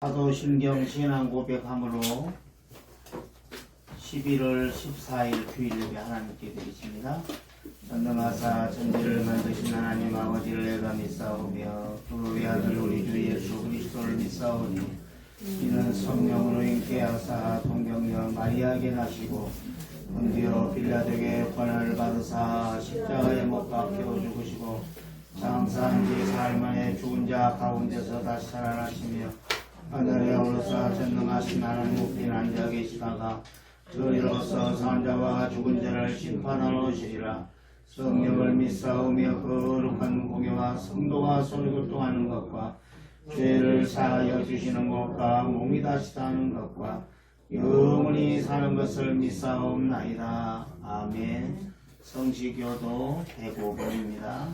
사도신경 신앙 고백함으로 11월 14일 주일 예배 하나님께 드리십니다. 전능하사 천지를 만드신 하나님 아버지를 내가 믿사오며 그 외아들 우리 주 예수 그리스도를 믿사오니 이는 성령으로 인께 하사 동경녀 마리아에게 나시고 본디오 빌라도에게 권한을 받으사 십자가에 못 박혀 죽으시고 장사한 지 사흘 만에 죽은 자 가운데서 다시 살아나시며 하늘에 오르사 전능하신 하나님 우편 앉아 계시다가 저리로서 산자와 죽은 자를 심판하러 오시리라. 성령을 믿사오며 거룩한 공예와 성도가 소리교통하는 것과 죄를 사하여 주시는 것과 몸이 다시 사는 것과 영원히 사는 것을 믿사옵나이다. 아멘. 성시교도 105번입니다.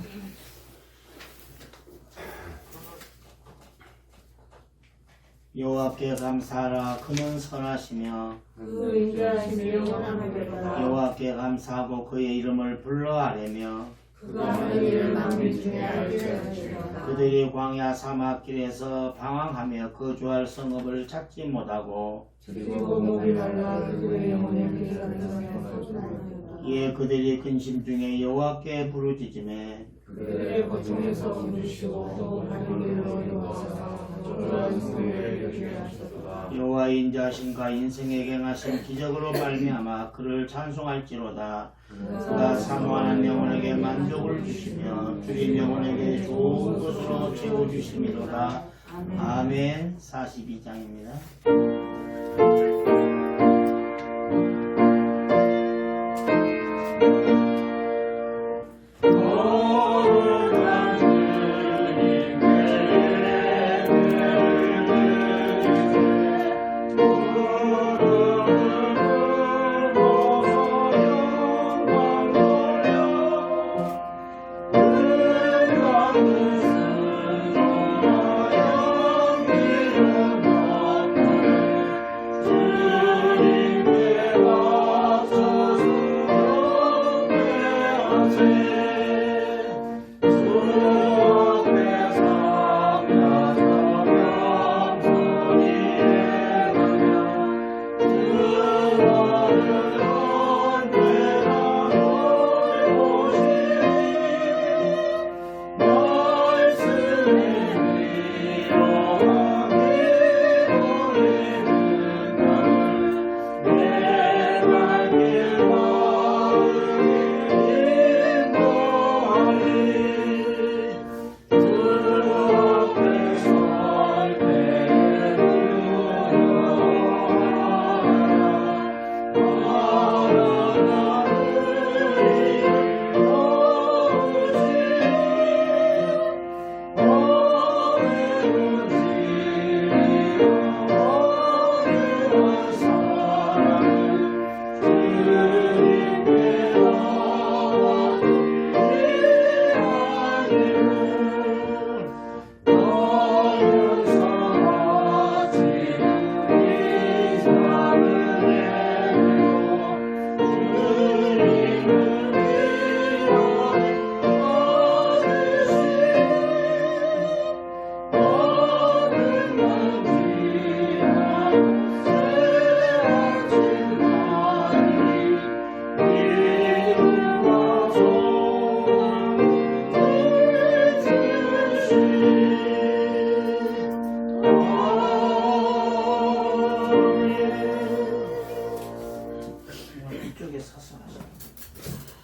여호와께 감사하라. 그는 선하시며 그 인자하심이 영원하리로다. 여호와께 감사하고 그의 이름을 불러 아뢰며 그가 하는 일을 만민 중에 알게 하시리로다. 그들이 광야 사막길에서 방황하며 거주할 성읍을 찾지 못하고 그리고 목이 말라 그의 영혼의 기사에서 솟아나리로다. 이에 그들이 근심 중에 여호와께 부르짖으매 그들의 고통에서 멈추시고 또 하늘로 이루어서 조그만 후에 이르게 하셨도다. 여호와 인자하심과 인생에게 행하신 기적으로 말미암아 그를 찬송할지로다. 그가 사모하는 영혼에게 만족을 주시며 주인 영혼에게 좋은 것으로 채워주심이로다. 아멘. 42장입니다.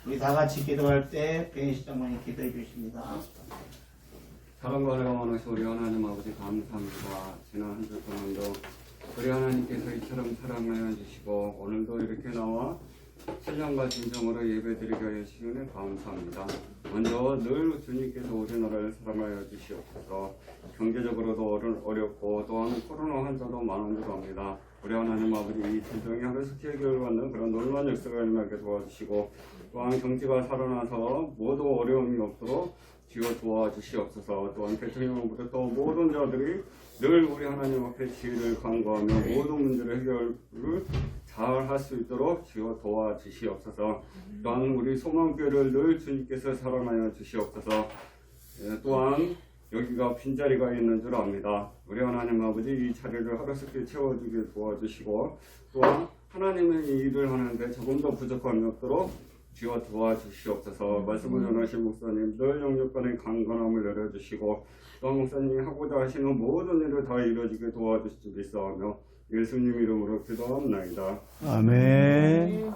우리 다 같이 기도할 때 변희식 장모님 기도해 주십니다. 사랑과 은혜가 많으신 우리 하나님 아버지 감사합니다. 지난 한 주 동안도 우리 하나님께서 이처럼 사랑하여 주시고 오늘도 이렇게 나와 신령과 진정으로 예배드리게 하여 주시니 감사합니다. 먼저 늘 주님께서 우리나라를 사랑하여 주시옵소서. 경제적으로도 어렵고 또한 코로나 환자도 많은 줄 압니다. 우리 하나님 아버지 이 질병이 하루씩 해결을 받는 그런 놀라운 역사가 일어나게 도와주시고 또한 경제가 살아나서 모두 어려움이 없도록 지어 도와주시옵소서. 또한 대통령으로부터 또 모든 자들이 늘 우리 하나님 앞에 지혜를 간구하며 모든 문제를 해결을 잘 할 수 있도록 지어 도와주시옵소서. 또한 우리 소망교회를 늘 주님께서 사랑하여 주시옵소서. 또한 여기가 빈자리가 있는 줄 압니다. 우리 하나님 아버지 이 자리를 하루속히 채워주게 도와주시고 또한 하나님의 이 일을 하는데 조금 더 부족함이 없도록 주여 도와주시옵소서. 말씀을 전하신 목사님들 영육간의 강건함을 내려주시고 또한 목사님이 하고자 하시는 모든 일을 다 이루어지게 도와주시옵소서. 예수님 이름으로 기도합나이다. 아멘.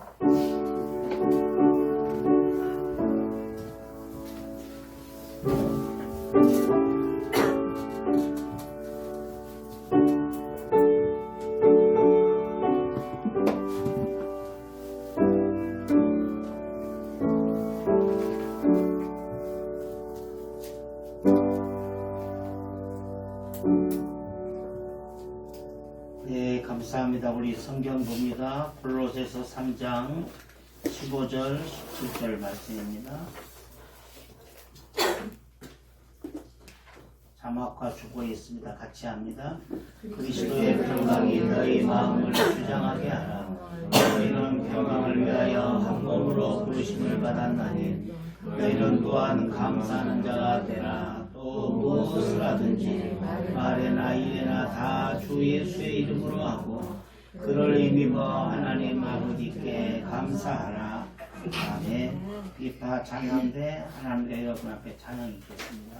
네, 감사합니다. 우리 성경 봅니다. 골로새서 3장 15절 17절 말씀입니다. 자막과 주고에 있습니다. 같이 합니다. 그리스도의 평강이 너희 마음을 주장하게 하라. 너희는 평강을 위하여 한 몸으로 부르심을 받았나니 너희는 또한 감사하는 자가 되라. 또 무엇을 하든지 말에나 일에나 다 주 예수의 이름으로 하고 그를 힘입어 하나님 아버지께 감사하라. 아멘. 비파 찬양대 하나님의 여러분 앞에 찬양 있겠습니다.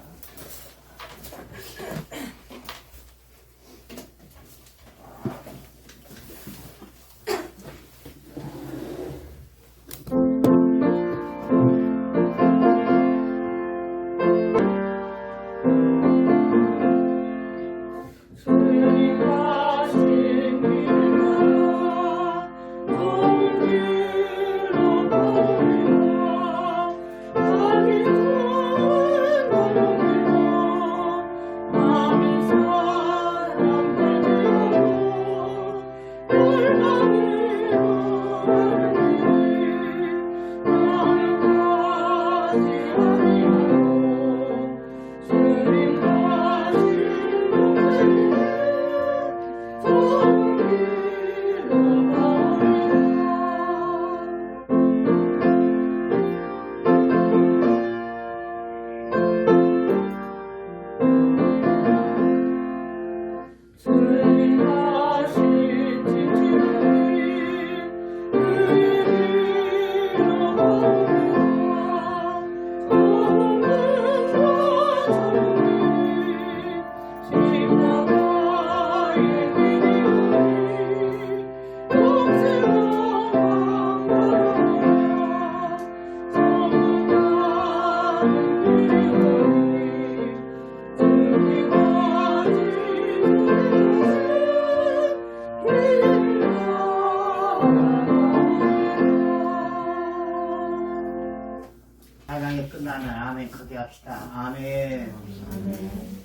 찬양이 끝나면 아멘 크게 합시다. 아멘.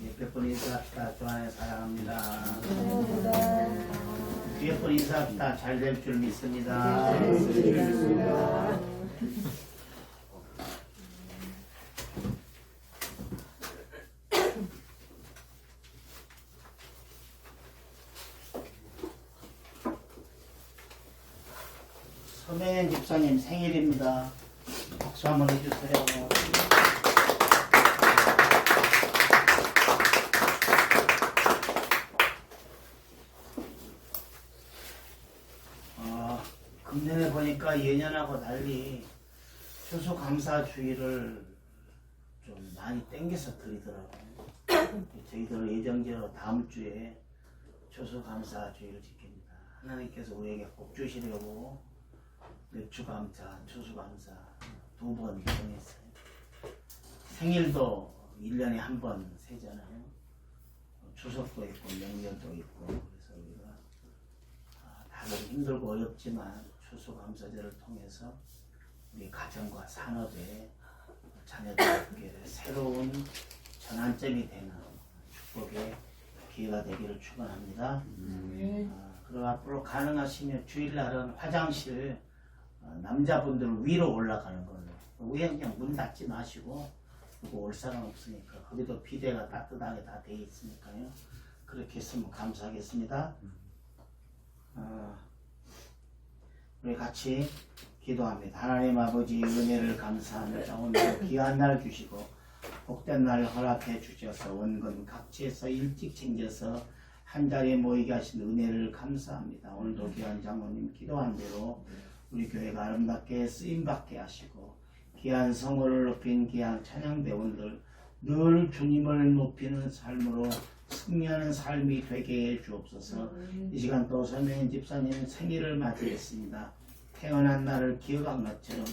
옆에 분 인사합시다. 좋아요 사랑합니다. 뒤에 분 인사합시다. 잘 될 줄 믿습니다. 서명현 집사님 생일입니다. 박수 한번 해주세요. 금년에 보니까 예년하고 달리 추수감사주의를 좀 많이 땡겨서 드리더라고요. 저희들 예정대로 다음 주에 추수감사주의를 지킵니다. 하나님께서 우리에게 꼭 주시려고 맥주감사, 추수감사 2번 정했어요. 생일도 1년에 한 번 세잖아요. 추석도 있고 명절도 있고. 그래서 우리가 다들 힘들고 어렵지만 추수감사제를 통해서 우리 가정과 산업에 자녀들에게 새로운 전환점이 되는 축복의 기회가 되기를 축원합니다. 그리고 앞으로 가능하시면 주일날은 화장실 남자분들 위로 올라가는 걸로 위에 그냥 문 닫지 마시고 그리고 올 사람 없으니까 거기도 비대가 따뜻하게 다 돼 있으니까요. 그렇게 했으면 감사하겠습니다. 우리 같이 기도합니다. 하나님 아버지 은혜를 감사합니다. 오늘 귀한 날 주시고 복된 날 허락해 주셔서 원근 각지에서 일찍 챙겨서 한자리에 모이게 하신 은혜를 감사합니다. 오늘도 귀한 장로님 기도한 대로 우리 교회가 아름답게 쓰임받게 하시고 귀한 성호를 높인 귀한 찬양대원들 늘 주님을 높이는 삶으로 승리하는 삶이 되게 해 주옵소서. 이 시간 또 서명인 집사님 생일을 맞이했습니다. 태어난 날을 기억한 것처럼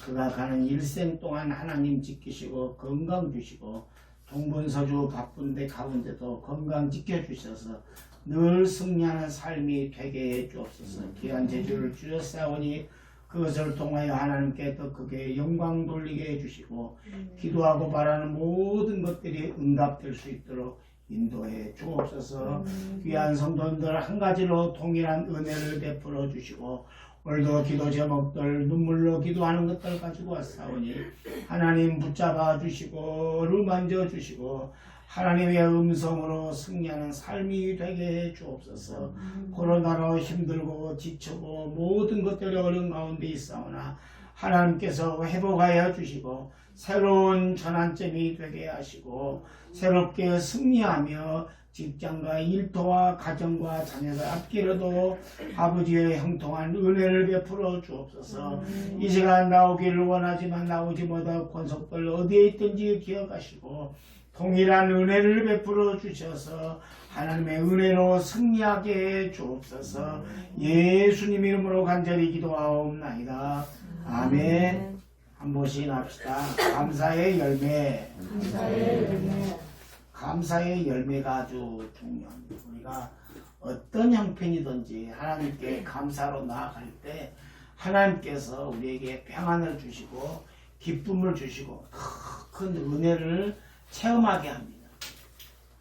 그가 가는 일생 동안 하나님 지키시고 건강 주시고 동분서주 바쁜데 가운데도 건강 지켜주셔서 늘 승리하는 삶이 되게 해 주옵소서. 귀한 재주를 주셨사오니 그것을 통하여 하나님께 더 크게 영광 돌리게 해주시고 기도하고 바라는 모든 것들이 응답될 수 있도록 인도해 주옵소서. 귀한 성도님들 한 가지로 동일한 은혜를 베풀어 주시고 오늘도 기도 제목들 눈물로 기도하는 것들 가지고 왔사오니 하나님 붙잡아 주시고 어루만져 주시고 하나님의 음성으로 승리하는 삶이 되게 해 주옵소서. 코로나로 힘들고 지치고 모든 것들이 어려운 가운데 있사오나 하나님께서 회복하여 주시고 새로운 전환점이 되게 하시고 새롭게 승리하며 직장과 일터와 가정과 자녀들 앞길에도 아버지의 형통한 은혜를 베풀어 주옵소서. 이 시간 나오기를 원하지만 나오지 못할 권속들 어디에 있든지 기억하시고 동일한 은혜를 베풀어 주셔서 하나님의 은혜로 승리하게 해 주옵소서. 예수님 이름으로 간절히 기도하옵나이다. 아멘. 한 번씩 합시다. 감사의 열매. 감사의 열매. 감사의 열매가 아주 중요합니다. 우리가 어떤 형편이든지 하나님께 감사로 나아갈 때 하나님께서 우리에게 평안을 주시고 기쁨을 주시고 큰 은혜를 체험하게 합니다.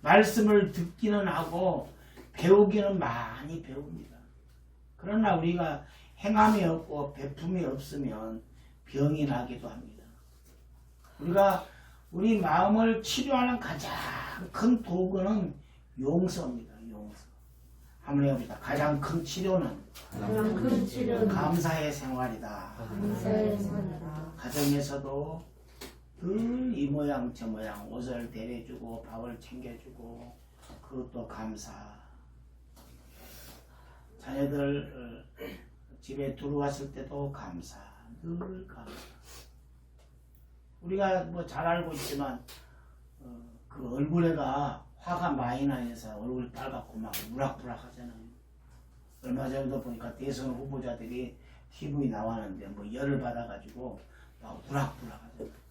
말씀을 듣기는 하고 배우기는 많이 배웁니다. 그러나 우리가 행함이 없고 베품이 없으면 병이 나기도 합니다. 우리가 우리 마음을 치료하는 가장 큰 도구는 용서입니다. 용서. 한번 해봅시다. 가장 큰 치료는 가장 큰 치료는 감사의 생활이다. 감사의 생활이다. 가정에서도 늘 이 모양 저 모양 옷을 대려주고 밥을 챙겨주고 그것도 감사. 자녀들 집에 들어왔을 때도 감사. 늘 감사. 우리가 뭐 잘 알고 있지만 그 얼굴에가 화가 많이 나서 얼굴이 빨갛고 막 우락부락 하잖아요. 얼마 전에도 보니까 대선 후보자들이 TV에 나왔는데 뭐 열을 받아가지고 막 우락부락 하잖아요.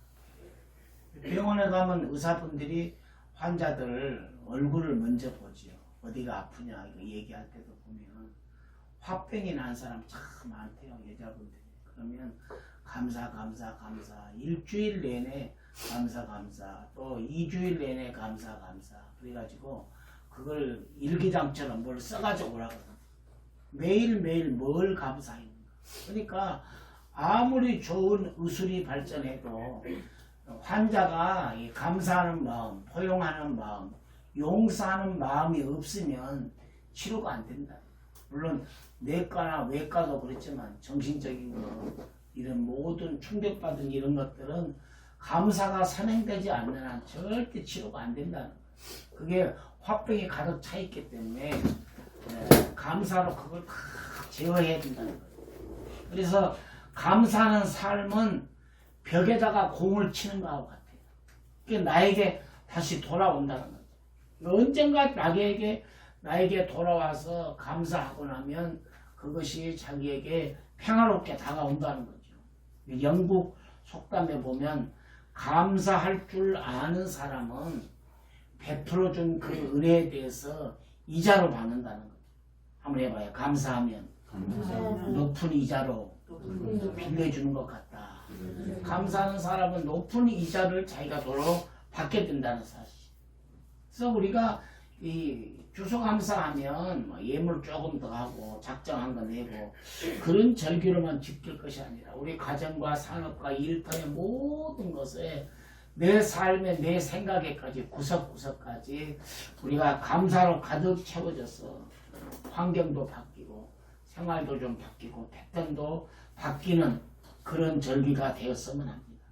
병원에 가면 의사분들이 환자들 얼굴을 먼저 보지요. 어디가 아프냐 이거 얘기할 때도 보면 화병이 난 사람 참 많대요. 여자분들이. 그러면 감사 일주일 내내 감사 또 2주일 내내 감사 그래가지고 그걸 일기장처럼 뭘 써가지고 오라거든. 매일매일 뭘 감사했는가. 그러니까 아무리 좋은 의술이 발전해도 환자가 이 감사하는 마음, 포용하는 마음, 용서하는 마음이 없으면 치료가 안 된다. 물론 내과나 외과도 그렇지만 정신적인 거 이런 모든 충격받은 이런 것들은 감사가 선행되지 않는 한 절대 치료가 안 된다는 거예요. 그게 화병이 가득 차 있기 때문에 감사로 그걸 다 제어해야 된다는 거예요. 그래서 감사하는 삶은 벽에다가 공을 치는 것하고 같아요. 그게 나에게 다시 돌아온다는 거죠. 언젠가 나에게 돌아와서 감사하고 나면 그것이 자기에게 평화롭게 다가온다는 거죠. 영국 속담에 보면 감사할 줄 아는 사람은 베풀어준 그 은혜에 대해서 이자로 받는다는 거죠. 한번 해봐요. 감사하면 높은 이자로 빌려주는 것 같다. 감사하는 사람은 높은 이자를 자기가 도로 받게 된다는 사실. 그래서 우리가 이 주소감사하면 뭐 예물 조금 더 하고 작정한 거 내고 그런 절기로만 지킬 것이 아니라 우리 가정과 산업과 일터의 모든 것에 내 삶에 내 생각에까지 구석구석까지 우리가 감사로 가득 채워져서 환경도 바뀌고 생활도 좀 바뀌고 패턴도 바뀌는 그런 절기가 되었으면 합니다.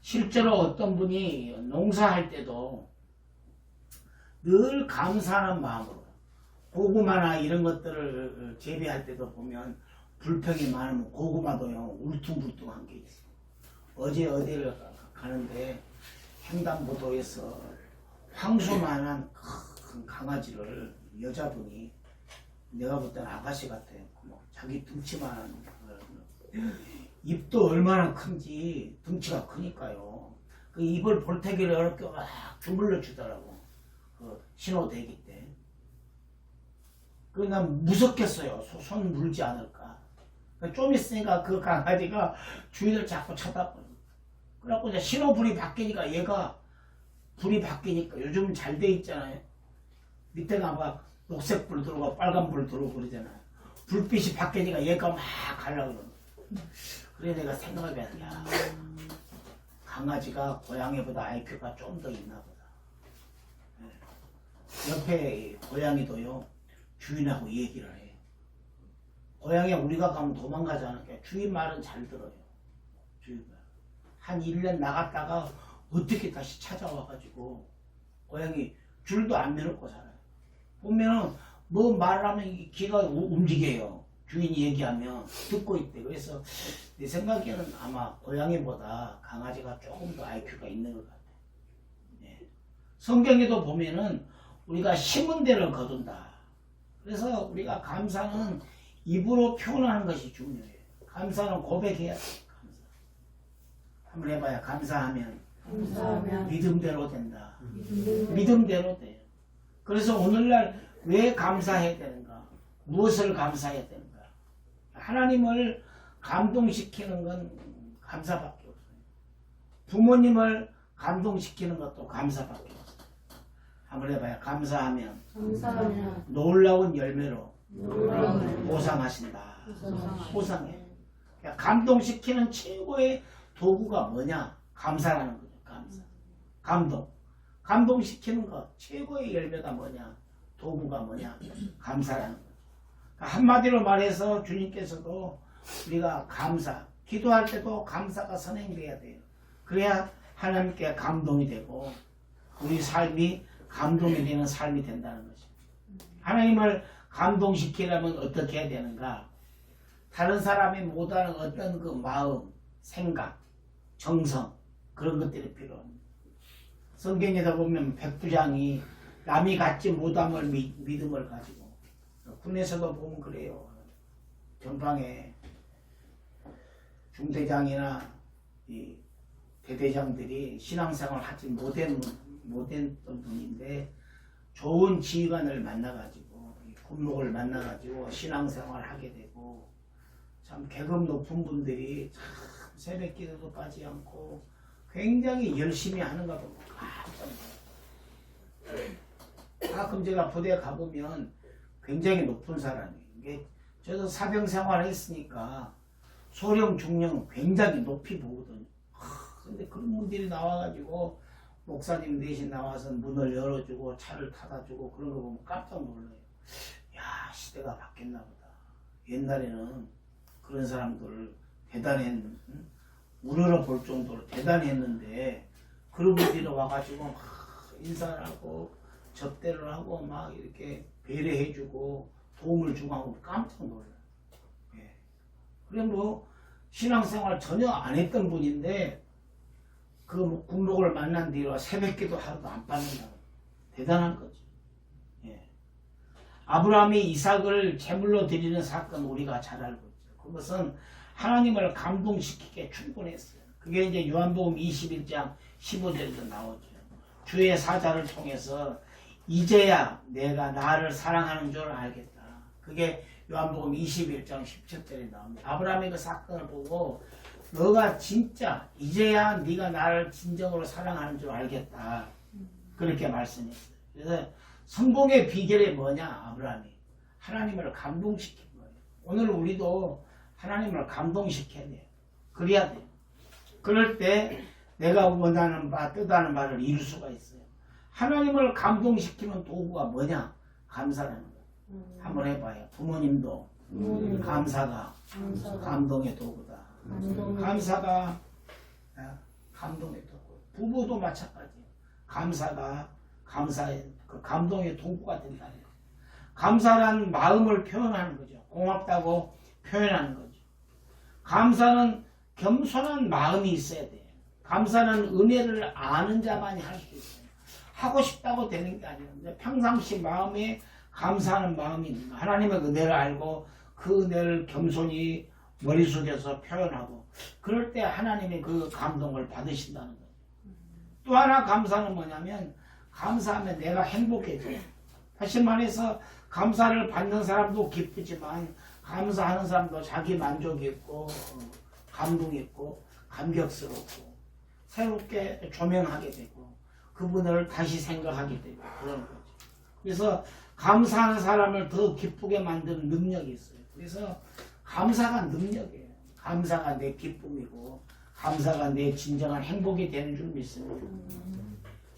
실제로 어떤 분이 농사할 때도 늘 감사하는 마음으로 고구마나 이런 것들을 재배할 때도 보면 불평이 많으면 고구마도요 울퉁불퉁한 게 있어. 어제 어디를 가는데 횡단보도에서 황소만한 큰 강아지를 여자분이 내가 볼 때는 아가씨 같아요. 뭐 자기 등치만한 입도 얼마나 큰지 등치가 크니까요. 그 입을 볼태기를 이렇게 막 주물러 주더라고. 그 신호 대기 때. 난 무섭겠어요. 손 물지 않을까. 좀 있으니까 그 강아지가 주인을 자꾸 쳐다보는. 그래갖고 이제 신호불이 바뀌니까 얘가 불이 바뀌니까 요즘 잘 돼 있잖아요. 밑에가 막 녹색 불 들어오고 빨간 불 들어오고 그러잖아요. 불빛이 바뀌니까 얘가 막 가려고 그러는. 그래 내가 생각해 야 강아지가 고양이보다 IQ가 좀 더 있나 보다. 옆에 고양이도요 주인하고 얘기를 해. 고양이 우리가 가면 도망가지 않을게. 주인 말은 잘 들어요. 주인 말. 한 1년 나갔다가 어떻게 다시 찾아와가지고 고양이 줄도 안 매놓고 살아요. 보면은 뭐 말하면 귀가 움직여요. 주인이 얘기하면 듣고 있대. 그래서 내 생각에는 아마 고양이보다 강아지가 조금 더 IQ가 있는 것 같아요. 예. 성경에도 보면은 우리가 심은 대로 거둔다. 그래서 우리가 감사는 입으로 표현하는 것이 중요해요. 감사는 고백해야 돼. 감사. 한번 해봐요. 감사하면 믿음대로 된다. 믿음대로 돼요. 그래서 오늘날 왜 감사해야 되는가? 무엇을 감사해야 되는가? 하나님을 감동시키는 건 감사밖에 없어요. 부모님을 감동시키는 것도 감사밖에 없어요. 한번 해봐요. 감사하면 놀라운 열매로 보상하신다. 보상해. 그러니까 감동시키는 최고의 도구가 뭐냐? 감사라는 거죠. 감사. 감동시키는 것 최고의 열매가 뭐냐? 도구가 뭐냐? 감사라는 거죠. 그러니까 한마디로 말해서 주님께서도 우리가 감사, 기도할 때도 감사가 선행돼야 돼요. 그래야 하나님께 감동이 되고 우리 삶이 감동이 되는 삶이 된다는 거죠. 하나님을 감동시키려면 어떻게 해야 되는가? 다른 사람이 못하는 어떤 그 마음, 생각, 정성 그런 것들이 필요합니다. 성경에다 보면 백부장이 남이 갖지 못함을 믿음을 가지고 군에서도 보면 그래요. 전방에 중대장이나 이 대대장들이 신앙생활 하지 못했던 분인데 좋은 지휘관을 만나가지고 군목을 만나가지고 신앙생활 하게 되고 참 계급 높은 분들이 참 새벽 기도도 빠지 않고 굉장히 열심히 하는가 보고 깜짝 놀라요. 가끔 제가 부대에 가보면 굉장히 높은 사람이에요. 이게 저도 사병 생활을 했으니까 소령, 중령 굉장히 높이 보거든요. 근데 그런 분들이 나와가지고 목사님 대신 나와서 문을 열어주고 차를 타다 주고 그런 거 보면 깜짝 놀라요. 야, 시대가 바뀌었나 보다. 옛날에는 그런 사람들 우러러 볼 정도로 대단했는데 그런 분들이 와가지고 막 인사를 하고 접대를 하고 막 이렇게 배려해주고 도움을 주고 하고 깜짝 놀라요. 예. 그래 뭐 신앙생활 전혀 안 했던 분인데 그 군복을 만난 뒤로 새벽기도 하루도 안 빠진다고. 대단한 거지. 예. 아브라함이 이삭을 제물로 드리는 사건 우리가 잘 알고 있죠. 그것은 하나님을 감동시키기에 충분했어요. 그게 이제 요한복음 21장 15절에도 나오죠. 주의 사자를 통해서 이제야 내가 나를 사랑하는 줄 알겠다. 그게 요한복음 21장 17절에 나옵니다. 아브라함의 그 사건을 보고 너가 진짜 이제야 네가 나를 진정으로 사랑하는 줄 알겠다. 그렇게 말씀했어요. 그래서 성공의 비결이 뭐냐? 아브라함이 하나님을 감동시킨 거예요. 오늘 우리도 하나님을 감동시켜야 돼요. 그래야 돼요. 그럴 때 내가 원하는 바, 뜻하는 바를 이룰 수가 있어요. 하나님을 감동시키는 도구가 뭐냐? 감사라는 거예요. 한번 해봐요. 부모님도 감사가 감동의 도구다. 감사가 감동했다고. 부부도 마찬가지예요. 감사가 감사의 그 감동의 도구가 된다는 거예요. 감사란 마음을 표현하는 거죠. 고맙다고 표현하는 거죠. 감사는 겸손한 마음이 있어야 돼요. 감사는 은혜를 아는 자만이 할 수 있어요. 하고 싶다고 되는 게 아니에요. 평상시 마음에 감사하는 마음이 있는 거예요. 하나님의 은혜를 알고 그 은혜를 겸손히 머릿속에서 표현하고 그럴 때 하나님이 그 감동을 받으신다는 거예요. 또 하나 감사는 뭐냐면 감사하면 내가 행복해져요. 다시 말해서 감사를 받는 사람도 기쁘지만 감사하는 사람도 자기 만족이 있고 감동이 있고 감격스럽고 새롭게 조명하게 되고 그분을 다시 생각하게 되고 그런 거죠. 그래서 감사하는 사람을 더 기쁘게 만드는 능력이 있어요. 그래서 감사가 능력이에요. 감사가 내 기쁨이고 감사가 내 진정한 행복이 되는 줄 믿습니다.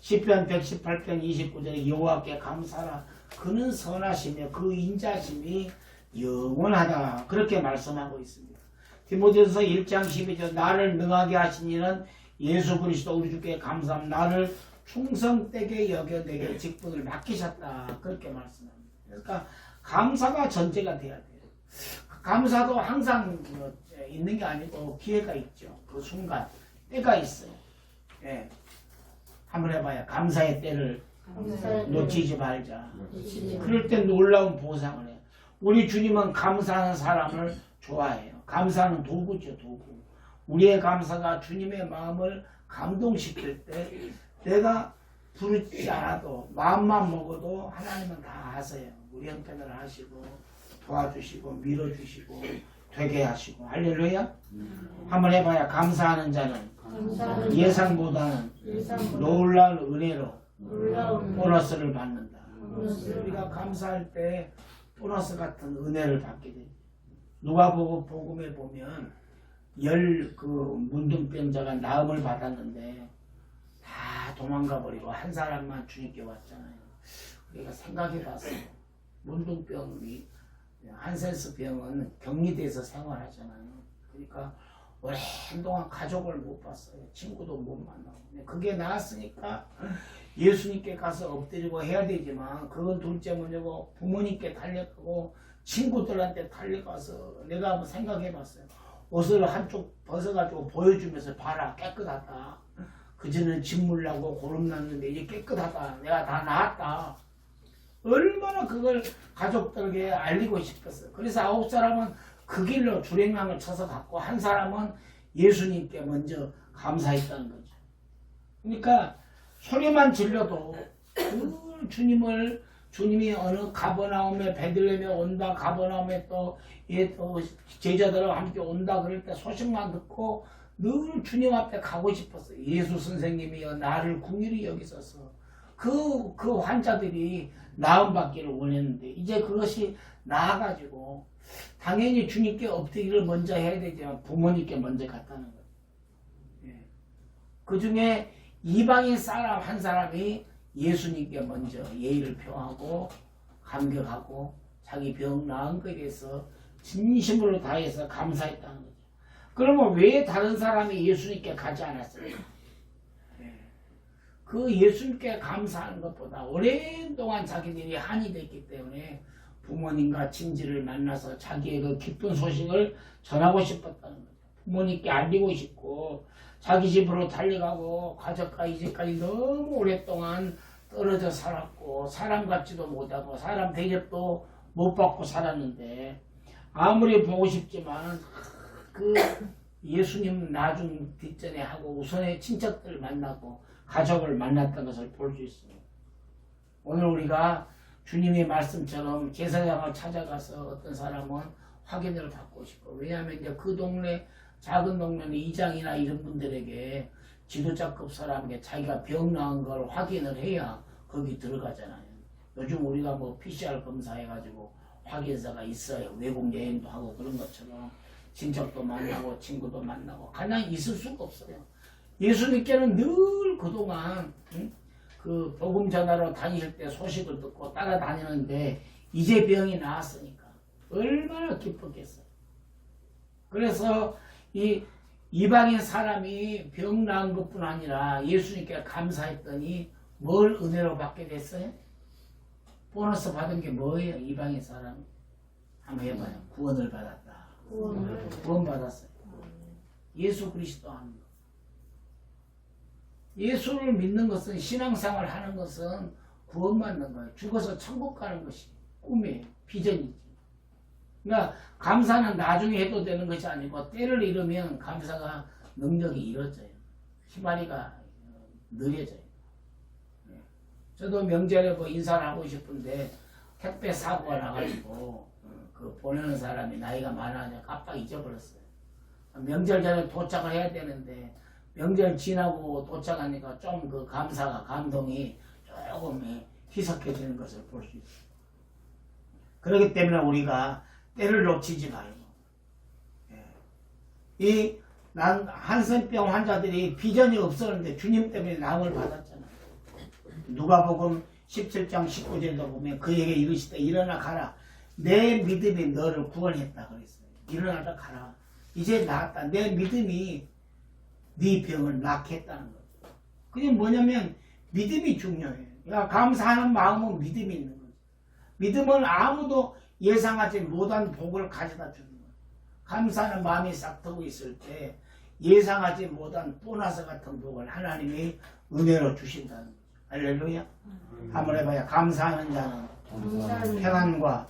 시편 118편 29절에 여호와께 감사라 그는 선하시며 그 인자심이 영원하다 그렇게 말씀하고 있습니다. 디모데후서 1장 12절 나를 능하게 하신 이는 예수 그리스도 우리 주께 감사함 나를 충성되게 여겨 내게 직분을 맡기셨다 그렇게 말씀합니다. 그러니까 감사가 전제가 돼야 돼요. 감사도 항상 있는 게 아니고 기회가 있죠. 그 순간 때가 있어요. 예. 한번 해봐요. 감사의 때를 놓치지 말자. 그럴 때 놀라운 보상을 해요. 우리 주님은 감사하는 사람을 좋아해요. 감사는 도구죠, 도구. 우리의 감사가 주님의 마음을 감동시킬 때 내가 부르지 않아도 마음만 먹어도 하나님은 다 아세요. 우리 형편을 하시고 도와주시고 밀어주시고 되게 하시고 할렐루야. 한번 해봐요. 감사하는 자는 예상보다는 놀라운 은혜로 보너스를 받는다. 우리가 감사할 때 보너스 같은 은혜를 받게 돼요. 누가복음 복음에 보면 그 문둥병자가 나음을 받았는데 다 도망가 버리고 한 사람만 주님께 왔잖아요. 우리가 생각해 봤어요. 문둥병이 한센스 병은 격리돼서 생활하잖아요. 그러니까 오랜 동안 가족을 못 봤어요. 친구도 못 만나고. 그게 나았으니까 예수님께 가서 엎드리고 해야 되지만 그건 둘째 문제고 부모님께 달려가고 친구들한테 달려가서 내가 한번 생각해 봤어요. 옷을 한쪽 벗어가지고 보여주면서 봐라 깨끗하다. 그전에는 진물 나고 고름 났는데 이제 깨끗하다. 내가 다 나았다. 얼마나 그걸 가족들에게 알리고 싶었어요. 그래서 9사람은 그 길로 주랭랑을 쳐서 갔고 한 사람은 예수님께 먼저 감사했다는 거죠. 그러니까 소리만 질러도 늘 주님이 어느 가버나움에 베들레헴에 온다 가버나움에 또 제자들하고 함께 온다 그럴 때 소식만 듣고 늘 주님 앞에 가고 싶었어요. 예수 선생님이여 나를 궁일히 여기소서. 그 환자들이 나음받기를 원했는데 이제 그것이 나아가지고 당연히 주님께 엎드기를 먼저 해야 되지만 부모님께 먼저 갔다는 거예요. 예. 그 중에 이방인 사람 한 사람이 예수님께 먼저 예의를 표하고 감격하고 자기 병 나은 것에 대해서 진심으로 다해서 감사했다는 거죠. 그러면 왜 다른 사람이 예수님께 가지 않았을까? 그 예수님께 감사하는 것보다 오랜 동안 자기들이 한이 됐기 때문에 부모님과 친지를 만나서 자기의 그 기쁜 소식을 전하고 싶었다는 거죠. 부모님께 알리고 싶고 자기 집으로 달려가고 가족과 이제까지 너무 오랫동안 떨어져 살았고 사람 같지도 못하고 사람 대접도 못 받고 살았는데 아무리 보고 싶지만 그 예수님 나중 뒷전에 하고 우선의 친척들 만나고 가족을 만났던 것을 볼 수 있습니다. 오늘 우리가 주님의 말씀처럼 제사장을 찾아가서 어떤 사람은 확인을 받고 싶고 왜냐하면 이제 그 동네 작은 동네는 이장이나 이런 분들에게 지도자급 사람에게 자기가 병 나은 걸 확인을 해야 거기 들어가잖아요. 요즘 우리가 뭐 PCR 검사해가지고 확인서가 있어요. 외국 여행도 하고 그런 것처럼 친척도 만나고 친구도 만나고 그냥 있을 수가 없어요. 예수님께는 늘 그동안 그 복음 전하러 다니실 때 소식을 듣고 따라다니는데 이제 병이 나았으니까 얼마나 기뻤겠어요. 그래서 이 이방인 사람이 병 나은 것뿐 아니라 예수님께 감사했더니 뭘 은혜로 받게 됐어요? 보너스 받은 게 뭐예요? 이방인 사람 한번 해봐요. 구원을 받았다. 구원 받았어요. 예수 그리스도 하는 거. 예수를 믿는 것은, 신앙생활 하는 것은 구원받는 거예요. 죽어서 천국 가는 것이 꿈이에요. 비전이지. 그러니까 감사는 나중에 해도 되는 것이 아니고 때를 잃으면 감사가 능력이 잃어져요. 희마리가 느려져요. 저도 명절에 뭐 인사를 하고 싶은데 택배 사고가 나가지고 그 보내는 사람이 나이가 많아서 깜빡 잊어버렸어요. 명절 전에 도착을 해야 되는데 명절 지나고 도착하니까 좀 그 감사가, 감동이 조금 희석해지는 것을 볼 수 있어요. 그렇기 때문에 우리가 때를 놓치지 말고, 난 한센병 환자들이 비전이 없었는데 주님 때문에 나음을 받았잖아요. 누가복음 17장 19절도 보면 그에게 이르시되 일어나 가라. 내 믿음이 너를 구원했다 그랬어요. 일어나라 가라. 이제 나았다. 내 믿음이 네 병을 낫게 했다는 거죠. 그게 뭐냐면 믿음이 중요해요. 그러니까 감사하는 마음은 믿음이 있는 거죠. 믿음은 아무도 예상하지 못한 복을 가져다 주는 거예요. 감사하는 마음이 싹 트고 있을 때 예상하지 못한 보너스 같은 복을 하나님이 은혜로 주신다는 거죠. 할렐루야. 한번 해봐요. 감사하는 자는 평안과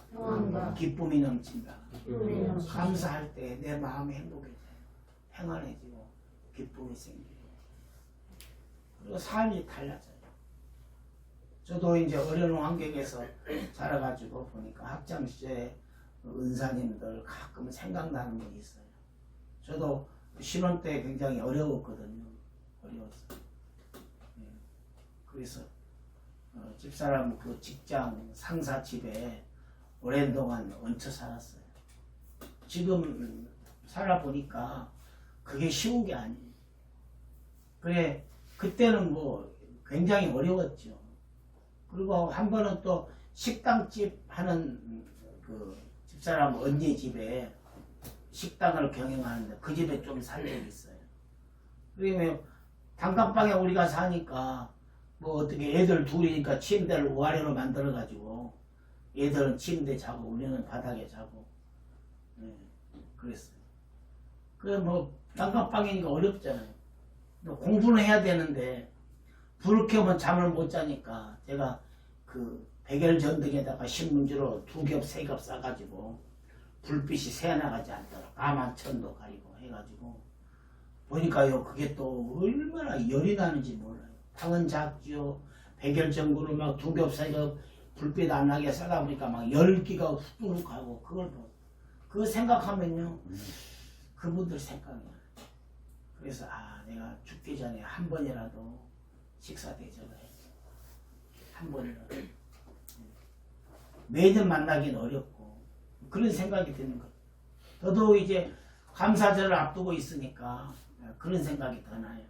기쁨이 넘친다. 감사할 때 내 마음이 행복해져요. 평안해지고 기쁨이 생기고 그리고 삶이 달라져요. 저도 이제 어려운 환경에서 자라가지고 보니까 학창시절에 은사님들 가끔 생각나는 게 있어요. 저도 신혼 때 굉장히 어려웠거든요. 어려웠어요. 그래서 집사람 그 직장 상사 집에 오랜 동안 얹혀 살았어요. 지금 살아보니까 그게 쉬운 게 아니에요. 그래, 그때는 뭐 굉장히 어려웠죠. 그리고 한 번은 또 식당집 하는 그 집사람 언니 집에 식당을 경영하는데 그 집에 좀 살 일이 있어요. 그러면 단칸방에 우리가 사니까 뭐 어떻게 애들 둘이니까 침대를 우아래로 만들어가지고 애들은 침대 자고 우리는 바닥에 자고 그랬어요. 그래 뭐 단칸방이니까 어렵잖아요. 공부는 해야 되는데 불을 켜면 잠을 못 자니까 제가 그 백열전등에다가 신문지로 2겹 3겹 싸가지고 불빛이 새어나가지 않도록 까만 천도 가리고 해가지고 보니까요 그게 또 얼마나 열이 나는지 몰라요. 방은 작지요. 백열전구를 막 2겹 3겹 불빛 안 나게 싸다 보니까 막 열기가 후두룩 하고 그걸 보고 그거 생각하면요 그분들 생각이 나요. 그래서 내가 죽기 전에 한 번이라도 식사 대접을 해야 돼. 한 번이라도. 매년 만나기는 어렵고 그런 생각이 드는 거예요. 저도 이제 감사절을 앞두고 있으니까 그런 생각이 더 나요.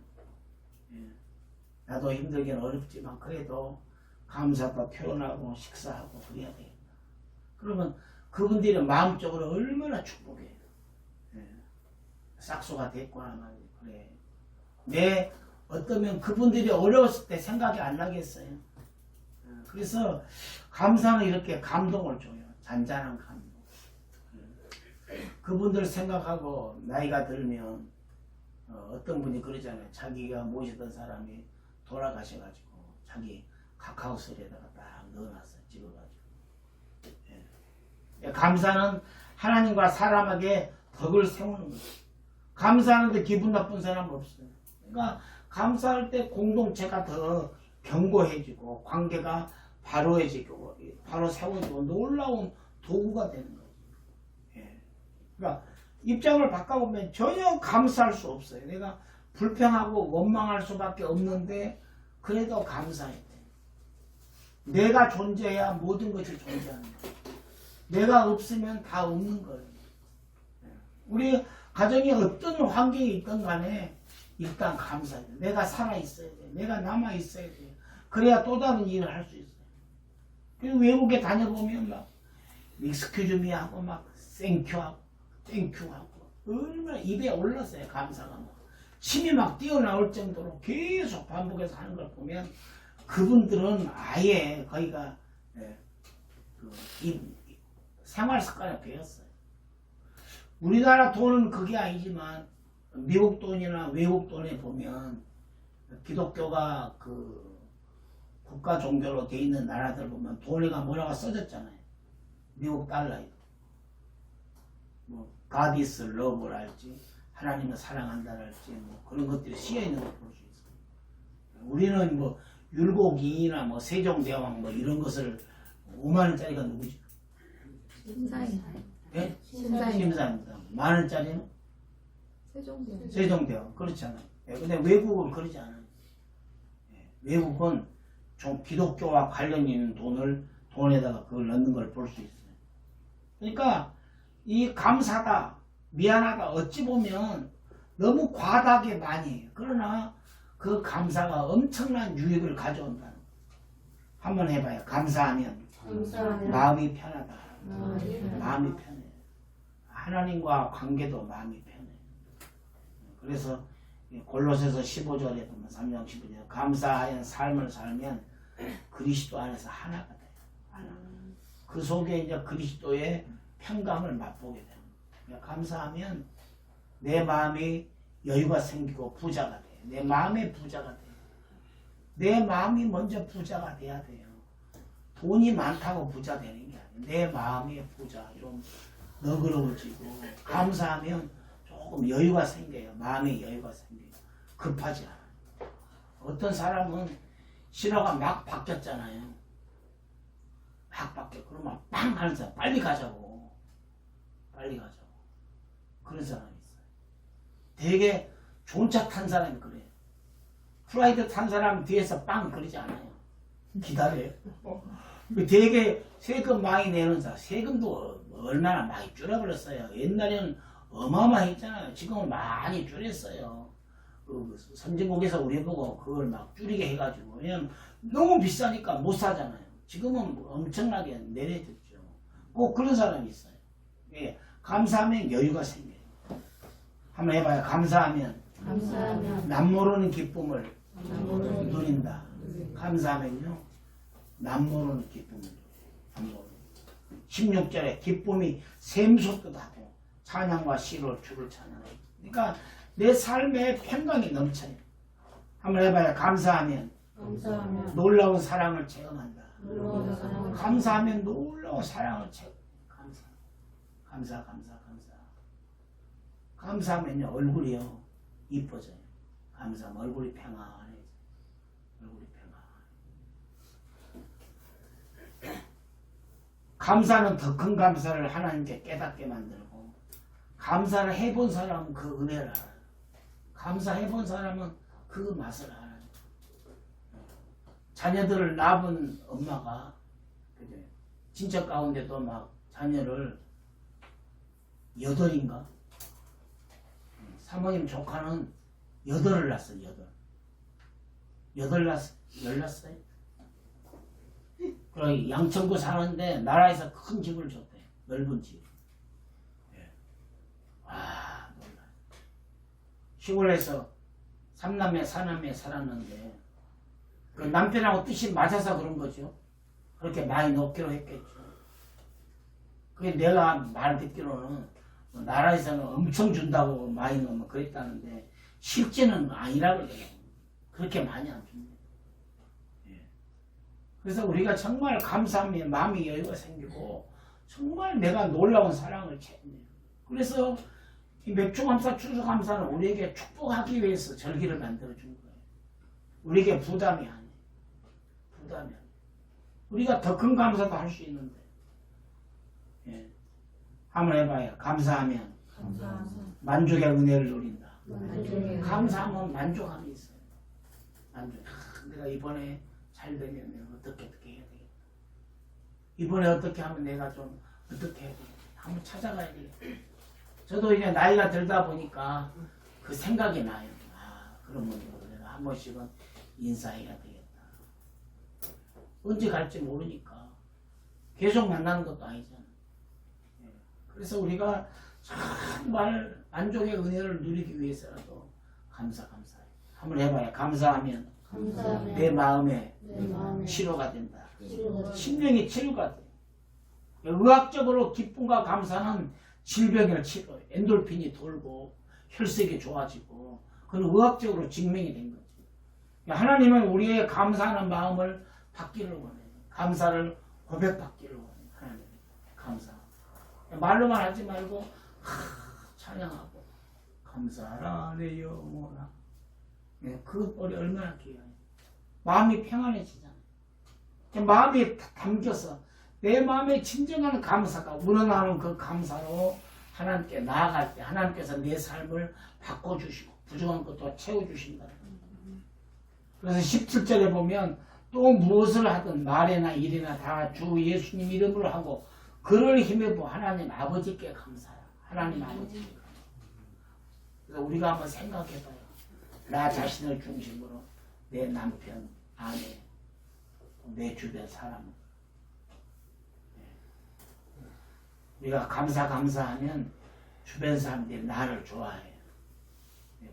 나도 힘들긴 어렵지만 그래도 감사도 표현하고 식사하고 그래야 되겠다. 그러면 그분들이 마음적으로 얼마나 축복해요. 싹수가 됐구나 말이에요. 그래. 내 어떠면 그분들이 어려웠을 때 생각이 안 나겠어요. 그래서 감사는 이렇게 감동을 줘요. 잔잔한 감동. 그분들 생각하고 나이가 들면 어떤 분이 그러잖아요. 자기가 모시던 사람이 돌아가셔가지고 자기 카카오스에다가 딱 넣어놨어요. 찍어가지고. 감사는 하나님과 사람에게 덕을 세우는 거예요. 감사하는데 기분 나쁜 사람은 없어요. 그러니까 감사할 때 공동체가 더 견고해지고 관계가 바로해지고 바로 세워지고 놀라운 도구가 되는 거죠. 그러니까 입장을 바꿔보면 전혀 감사할 수 없어요. 내가 불평하고 원망할 수밖에 없는데 그래도 감사해야 돼. 내가 존재해야 모든 것이 존재하는 거예요. 내가 없으면 다 없는 거예요. 우리 가정에 어떤 환경이 있든 간에 일단 감사해야 돼. 내가 살아있어야 돼. 내가 남아있어야 돼. 그래야 또 다른 일을 할 수 있어요. 그리고 외국에 다녀보면 막 익스큐즈미 하고 막 땡큐하고 땡큐하고 얼마나 입에 올랐어요. 감사가 막. 침이 막 뛰어나올 정도로 계속 반복해서 하는 걸 보면 그분들은 아예 거기가 이 생활 습관이 배웠어요. 우리나라 돈은 그게 아니지만 미국 돈이나 외국 돈에 보면 기독교가 그 국가 종교로 돼 있는 나라들 보면 돈에가 뭐라고 써졌잖아요. 미국 달러에도 뭐 God is love랄지 하나님을 사랑한다랄지 뭐 그런 것들이 쓰여 있는 걸 볼 수 있어요. 우리는 뭐 율곡이나 뭐 세종대왕 뭐 이런 것을 5만 원짜리가 누구지? 신사임. 예? 신사임. 심사입니다. 만 원짜리는 세종대왕. 세종대왕 그렇잖아요. 예, 근데 외국은 그러지 않아요. 예, 외국은 좀 기독교와 관련 있는 돈에다가 그걸 넣는 걸 볼 수 있어요. 그러니까 이 감사다, 미안하다 어찌 보면 너무 과다하게 많이 해요. 그러나 그 감사가 엄청난 유익을 가져온다는 거. 한번 해봐요. 감사하면 감사하면 마음이 편하다. 마음이 편하다. 마음이 편해요. 하나님과 관계도 마음이 편해요. 그래서 골로새서 15절에 보면 3장 15절 감사하는 삶을 살면 그리스도 안에서 하나가 돼요. 하나. 그 속에 이제 그리스도의 평강을 맛보게 돼요. 그러니까 감사하면 내 마음이 여유가 생기고 부자가 돼요. 내 마음의 부자가 돼요. 내 마음이 먼저 부자가 돼야 돼요. 돈이 많다고 부자 되는 게 아니에요. 내 마음의 부자 좀 너그러워지고 감사하면 조금 여유가 생겨요. 마음의 여유가 생겨요. 급하지 않아요. 어떤 사람은 신호가 막 바뀌었잖아요. 막 바뀌어. 그러면 빵 하는 사람 빨리 가자고. 빨리 가자고. 그런 사람이 있어요. 되게 좋은 차 탄 사람이 그래요. 프라이드 탄 사람 뒤에서 빵 그러지 않아요. 기다려요. 되게 세금 많이 내는 사람. 세금도 얼마나 많이 줄여버렸어요. 옛날에는 어마어마했잖아요. 지금은 많이 줄였어요. 그 선진국에서 우리 보고 그걸 막 줄이게 해가지고. 왜냐면 너무 비싸니까 못 사잖아요. 지금은 엄청나게 내려졌죠. 꼭 그런 사람이 있어요. 예, 감사하면 여유가 생겨요. 한번 해봐요. 감사하면 남 모르는 기쁨을 누린다. 감사하면요. 남 모르는 기쁨을 누려요. 16절에 기쁨이 샘솟듯하고 찬양과 시로 주를 찬양해요. 그러니까 내 삶에 평강이 넘쳐요. 한번 해봐요. 감사하면 놀라운 사랑을 체험한다. 감사하면 놀라운 사랑을 체험. 감사. 감사하면요 얼굴이요 이뻐져요. 감사하면 얼굴이 평안해져요. 얼굴이 평안. 감사는 더 큰 감사를 하나님께 깨닫게 만들고 감사를 해본 사람은 그 은혜를 알아요. 감사해본 사람은 그 맛을 알아요. 자녀들을 낳은 엄마가 친척 가운데도 막 자녀를 8인가? 사모님 조카는 8을 낳았어요. 8 낳았어요. 그러니 양천구 사는데 나라에서 큰 집을 줬대요. 넓은 집. 예. 와, 놀라요. 시골에서 3남매, 4남매 살았는데 그 남편하고 뜻이 맞아서 그런 거죠. 그렇게 많이 넣기로 했겠죠. 그게 내가 말 듣기로는 나라에서는 엄청 준다고 많이 넣으면 그랬다는데 실제는 아니라고 그래요. 그렇게 많이 안 줍니다. 예. 그래서 우리가 정말 감사하면 마음의 여유가 생기고 정말 내가 놀라운 사랑을 체험해요. 그래서 이 맥주감사, 추수감사는 우리에게 축복하기 위해서 절기를 만들어준 거예요. 우리에게 부담이 아니에요. 부담이 아니에요. 우리가 더 큰 감사도 할 수 있는데. 예. 한번 해봐요. 감사하면 만족의 은혜를 누린다. 감사하면 만족함이 있어요. 만족. 내가 이번에 잘 되면 내가 어떻게 해야 되겠다. 이번에 어떻게 하면 내가 좀 어떻게 해야 되겠다. 한번 찾아가야 되겠다. 저도 이제 나이가 들다 보니까 그 생각이 나요. 아, 그러면 내가 한 번씩은 인사해야 되겠다. 언제 갈지 모르니까 계속 만나는 것도 아니잖아. 그래서 우리가 정말 만족의 은혜를 누리기 위해서라도 감사해. 한번 해봐요. 감사하면 감사하면 내 마음에 내 마음에 치료가 된다. 치료가 심령이 치료가 돼. 의학적으로 기쁨과 감사는 질병을 치료해. 엔돌핀이 돌고 혈색이 좋아지고 그건 의학적으로 증명이 된 거지. 하나님은 우리의 감사하는 마음을 받기를 원해요. 감사를 고백받기를 원해요. 하나님 감사. 말로만 하지 말고 찬양하고 감사하라 내 영혼아. 그 꼴이 얼마나 귀해요. 마음이 평안해지잖아요. 마음이 담겨서 내 마음에 진정한 감사가 우러나오는 그 감사로 하나님께 나아갈 때 하나님께서 내 삶을 바꿔주시고 부족한 것도 채워주신다. 그래서 17절에 보면 또 무엇을 하든 말이나 일이나 다 주 예수님 이름으로 하고 그를 힘입어 하나님 아버지께 감사해요. 하나님 아버지께 감사해요. 그래서 우리가 한번 생각해봐요. 나 자신을 중심으로 내 남편, 아내, 내 주변 사람 우리가 감사하면 주변 사람들이 나를 좋아해요.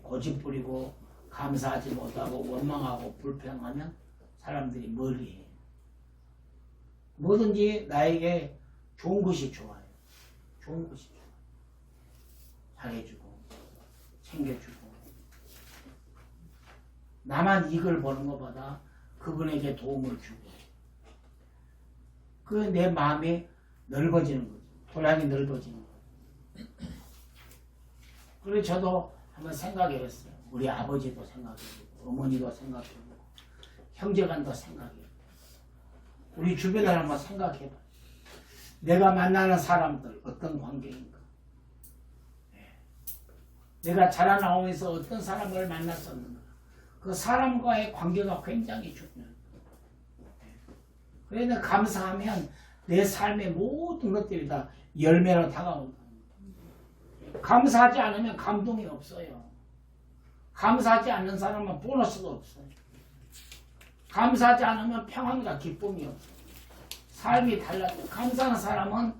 고집 부리고 감사하지 못하고 원망하고 불평하면 사람들이 멀리해요. 뭐든지 나에게 좋은 것이 좋아요. 좋은 것이 좋아요. 잘해주고 챙겨주고 나만 이걸 보는 것보다 그분에게 도움을 주고 그 내 마음이 넓어지는 거죠. 도량이 넓어지는 거죠. 그래서 저도 한번 생각해봤어요. 우리 아버지도 생각해보고 어머니도 생각해보고 형제간도 생각해보고 우리 주변을 한번 생각해봐요. 내가 만나는 사람들 어떤 관계인가. 내가 자라나오면서 어떤 사람을 만났었는가. 그 사람과의 관계가 굉장히 중요해요. 그래서 감사하면 내 삶의 모든 것들이 다 열매로 다가온다. 감사하지 않으면 감동이 없어요. 감사하지 않는 사람은 보너스도 없어요. 감사하지 않으면 평안과 기쁨이 없어요. 삶이 달라져요. 감사하는 사람은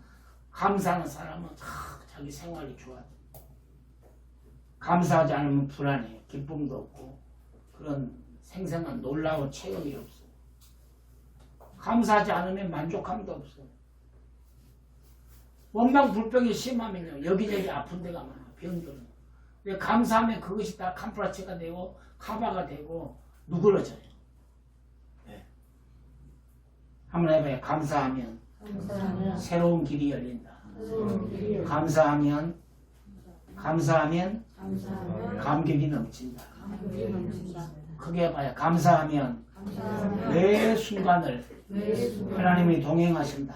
자기 생활이 좋아져. 감사하지 않으면 불안해요. 기쁨도 없고 그런 생생한 놀라운 체험이 없어요. 감사하지 않으면 만족감도 없어요. 원망 불평이 심하면요 여기저기 아픈 데가 많아요. 병들어요. 감사하면 그것이 다 캄프라치가 되고 카바가 되고 누그러져요. 네. 한번 해봐요. 감사하면 새로운 길이 열린다. 감사하면 감격이 넘친다. 크게 해봐요. 감사하면 매 순간을 하나님이 동행하신다.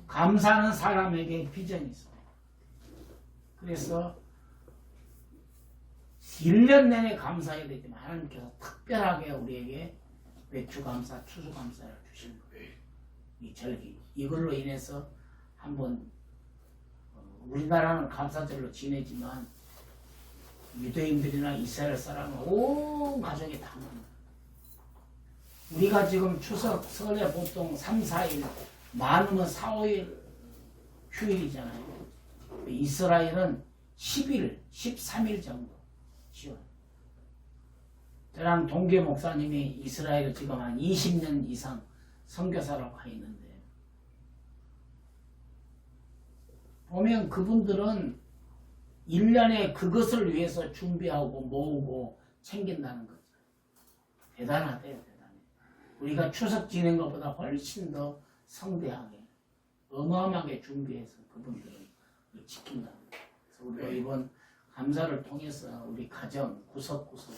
감사하는 사람에게 비전이 있어요. 그래서 1년 내내 감사해야 되지만 하나님께서 특별하게 우리에게 외추감사, 추수감사를 주신 거예요. 이 절기 이걸로 인해서 한번 우리나라는 감사절로 지내지만 유대인들이나 이스라엘 사람은 온 가족이 다 만나. 우리가 지금 추석 설에 보통 3, 4일 많으면 4, 5일 휴일이잖아요. 이스라엘은 10일, 13일 정도 쉬어요. 저랑 동계 목사님이 이스라엘에 지금 한 20년 이상 선교사라고 가 있는데 보면 그분들은 1년에 그것을 위해서 준비하고 모으고 챙긴다는 거죠. 대단하대요. 대단해. 우리가 추석 지낸 것보다 훨씬 더 성대하게 어마어마하게 준비해서 그분들은 지킨다는 거예요. 그래서 우리가 이번 감사를 통해서 우리 가정 구석구석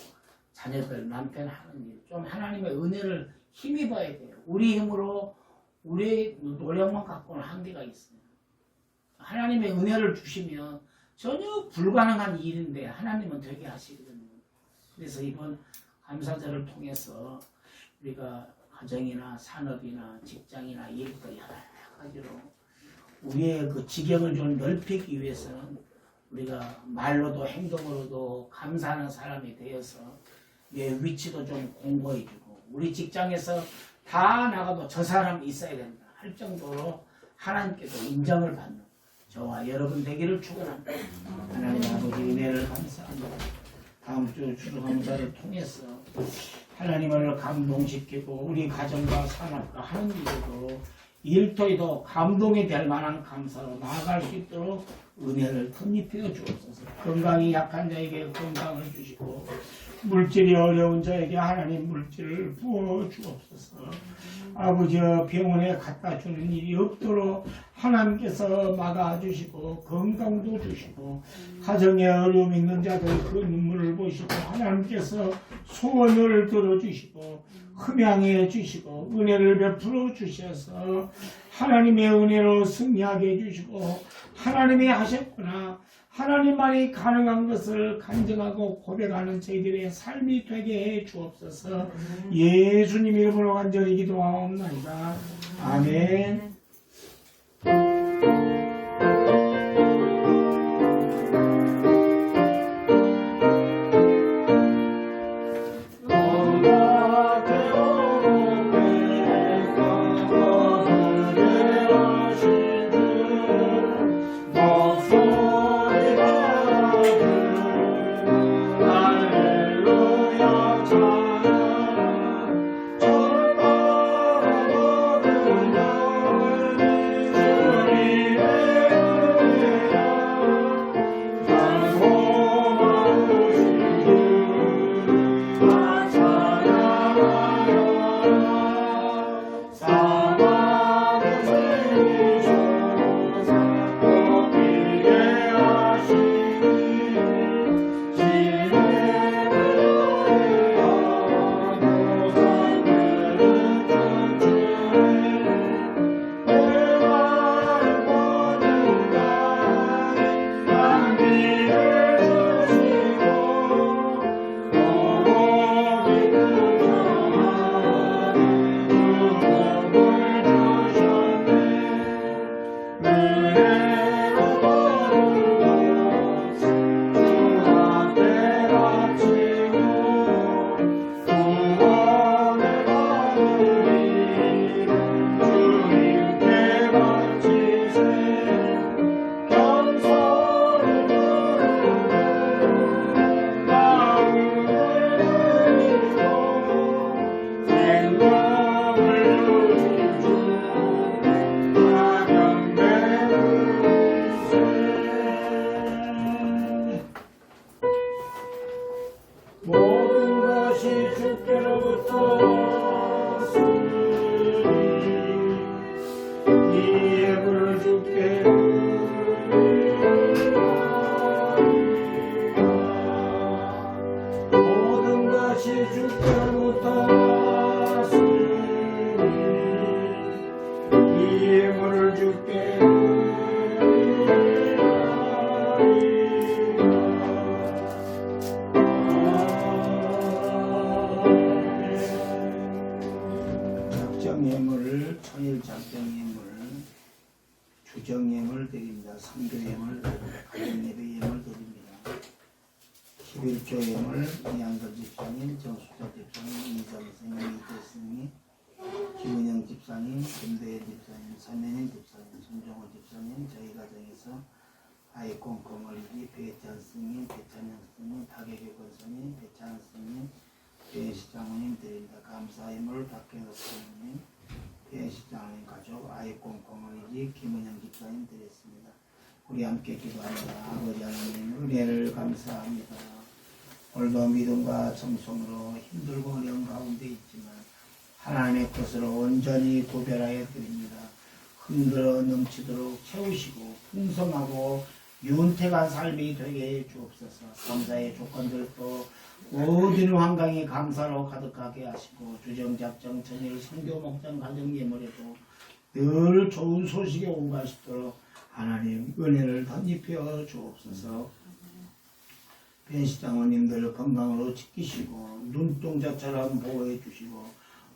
자녀들 남편 하는 일 좀 하나님의 은혜를 힘입어야 돼요. 우리 힘으로 우리 노력만 갖고는 한계가 있어요. 하나님의 은혜를 주시면 전혀 불가능한 일인데 하나님은 되게 하시거든요. 그래서 이번 감사절을 통해서 우리가 가정이나 산업이나 직장이나 일터 여러 가지로 우리의 그 지경을 좀 넓히기 위해서는 우리가 말로도 행동으로도 감사하는 사람이 되어서 내 위치도 좀 공고해주고 우리 직장에서 다 나가도 저 사람 있어야 된다 할 정도로 하나님께서 인정을 받는 저와 여러분 되기를 축원합니다. 하나님 아버지 은혜를 감사합니다. 다음 주 추수감사를 통해서 하나님을 감동시키고 우리 가정과 산업과 하는 일에도 일터에도 감동이 될 만한 감사로 나아갈 수 있도록 은혜를 덧입혀 주옵소서. 건강이 약한 자에게 건강을 주시고 물질이 어려운 자에게 하나님 물질을 부어 주옵소서. 아버지여 병원에 갖다 주는 일이 없도록 하나님께서 막아주시고 건강도 주시고 가정에 어려움 있는 자들 그 눈물을 보시고 하나님께서 소원을 들어주시고 흠양해 주시고 은혜를 베풀어 주셔서 하나님의 은혜로 승리하게 해주시고 하나님이 하셨구나 하나님만이 가능한 것을 간증하고 고백하는 저희들의 삶이 되게 해 주옵소서. 예수님 이름으로 간절히 기도하옵나이다. 아멘. 모든 것이 주께로부터 왔으니 이 예물을 주께 모든 것이 주께로부터 왔으니 이 예물을 주께 예물을 천일 작정 예물, 주정 예물 드립니다. 선교 예물, 가정 예배 예물 드립니다. 11조 예물, 이양걸 집사님, 정수자 집사님, 이정선님, 이재승님, 김은영 집사님, 김대혜 집사님, 선현인 집사님, 손종호 집사님, 저희 가정에서 아이콘콩 어리기, 배찬 스님, 배찬영 스님, 박예교 권사님, 배찬 스님, 배시 장모님 드립니다. 감사 예물 박혜석 스님, 배시 장모님 가족 아이콘콩 어리기, 김은영 집사님 드렸습니다. 우리 함께 기도합니다. 아버지 하나님 은혜를 감사합니다. 오늘도 믿음과 정성으로 힘들고 어려운 가운데 있지만 하나님의 것으로 온전히 구별하여 드립니다. 흔들어 넘치도록 채우시고 풍성하고 윤택한 삶이 되게 해 주옵소서. 감사의 조건들도 모든 환경이 감사로 가득하게 하시고 주정작정 천일 선교 목장 가정 예물에도 늘 좋은 소식이 오가 싶도록 하나님 은혜를 덧입혀 주옵소서. 벤시장모님들 건강으로 지키시고 눈동자처럼 보호해 주시고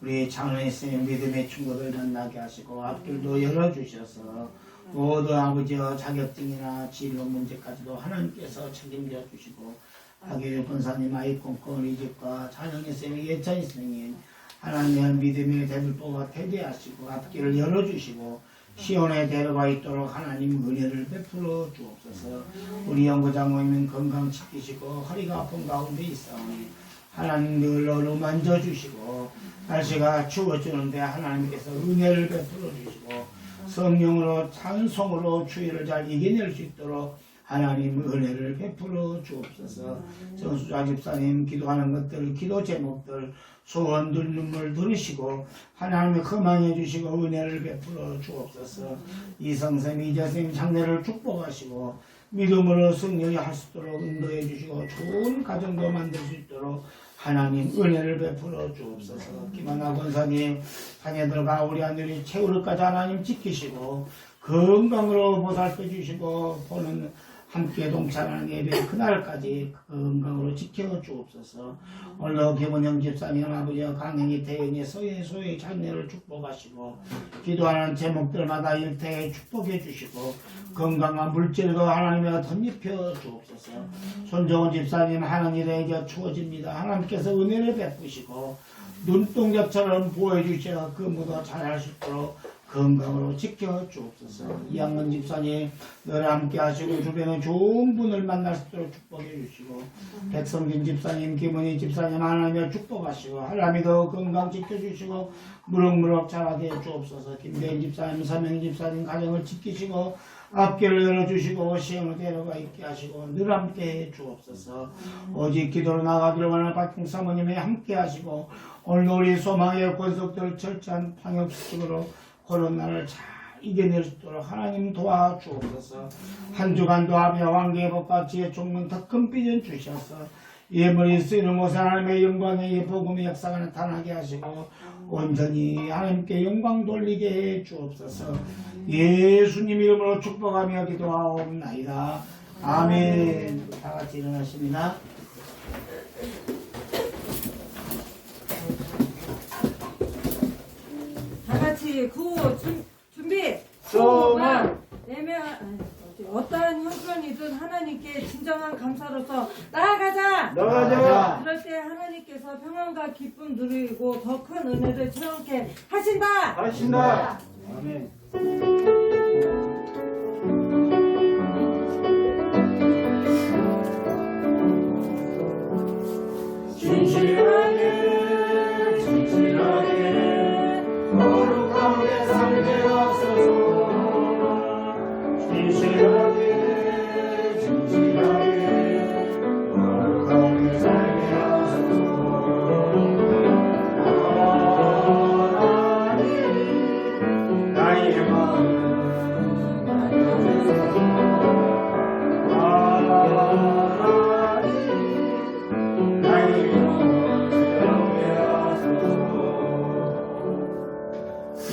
우리 장로님 믿음의 친구들 만나게 하시고 앞길도 열어주셔서 모든 아버지와 자격증이나 진로 문제까지도 하나님께서 책임져 주시고 박예교 권사님 아이콘콘 이집과 찬영의 쌤이 예찬이 선생님 하나님의 믿음의 대들보가 대대하시고 앞길을 열어주시고 시온에 데려가 있도록 하나님 은혜를 베풀어 주옵소서. 우리 연구장모님 건강 지키시고 허리가 아픈 가운데 있사오니 하나님 늘 어루 만져주시고 날씨가 추워지는데 하나님께서 은혜를 베풀어 주시고 성령으로 찬송으로 추위를 잘 이겨낼 수 있도록 하나님 은혜를 베풀어 주옵소서. 정수자 집사님 기도하는 것들, 기도 제목들, 소원들, 눈물 들으시고 하나님의 허망해 주시고 은혜를 베풀어 주옵소서. 이성쌤, 이재쌤 장례를 축복하시고 믿음으로 승리하게 할 수 있도록 인도해 주시고 좋은 가정도 만들 수 있도록 하나님 은혜를 베풀어 주옵소서. 김하나 권사님 자녀들과 우리 아들이 최후를까지 하나님 지키시고 건강으로 보살펴 주시고 보는 함께 동참하는 예배 그날까지 건강으로 지켜 주옵소서. 오늘도 김원영 집사님 아버지와 강행이 태연이 소의 장례를 축복하시고 기도하는 제목들마다 일태에 축복해 주시고 건강한 물질도 하나님의 덧입혀 주옵소서. 손정은 집사님 하는 일에 이제 추워집니다. 하나님께서 은혜를 베푸시고 눈동자처럼 보여주셔 근무도 잘할 수 있도록 건강으로 지켜 주옵소서. 이양문 집사님 늘 함께 하시고 주변에 좋은 분을 만날 수 있도록 축복해 주시고 백성진 집사님, 김은희 집사님 하나님을 축복하시고 하나님도 건강 지켜주시고 무럭무럭 자라게 주옵소서. 김대인 집사님, 서명 집사님 가정을 지키시고 앞길을 열어주시고 시험을 데려가 있게 하시고 늘 함께 주옵소서. 오직 기도로 나가기를 원하는 박경 사모님이 함께 하시고 오늘도 우리 소망의 권속들 철저한 방역수칙으로 코로나를 잘 이겨낼 수 있도록 하나님 도와주옵소서. 한 주간도 아비와 왕계의 법과 지혜 총문 더 큰 비전 주셔서 예물이 쓰이는 곳에 하나님의 영광의 복음의 역사가 나타나게 하시고 온전히 하나님께 영광 돌리게 해 주옵소서. 예수님 이름으로 축복하며 기도하옵나이다. 아멘. 다 같이 일어나십니다. 다 같이 구호 준비. 소망. 어떠한 형편이든 하나님께 진정한 감사로서 나아가자. 나아가자. 그럴 때 하나님께서 평안과 기쁨 누리고 더 큰 은혜를 체험케 하신다. 하신다. 아멘. 진실하게 진실하게 거룩하게 살게 하소서. 진실하게 진실하게 거룩하게 살게 하소서. 하나님 나의 마음 만져주소서. 하나님 나의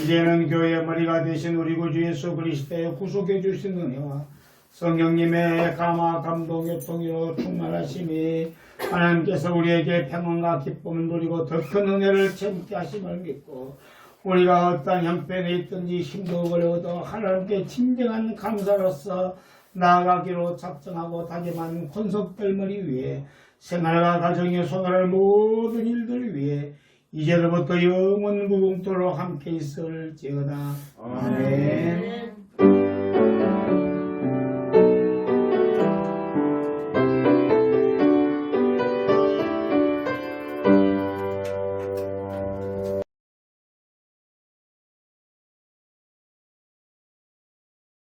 이제는 교회의 머리가 되신 우리 구주 예수 그리스도의 구속해 주신 은혜와 성령님의 감화 감동 교통으로 충만하심이 하나님께서 우리에게 평안과 기쁨을 누리고 더 큰 은혜를 체험케 하심을 믿고 우리가 어떤 형편에 있든지 힘도 어려워도 하나님께 진정한 감사로서 나아가기로 작정하고 다짐한 권속들머리 위해 생활과 가정의 손을 모든 일들 위해 이제로부터 영원 무궁토록 함께 있을지어다. 아멘.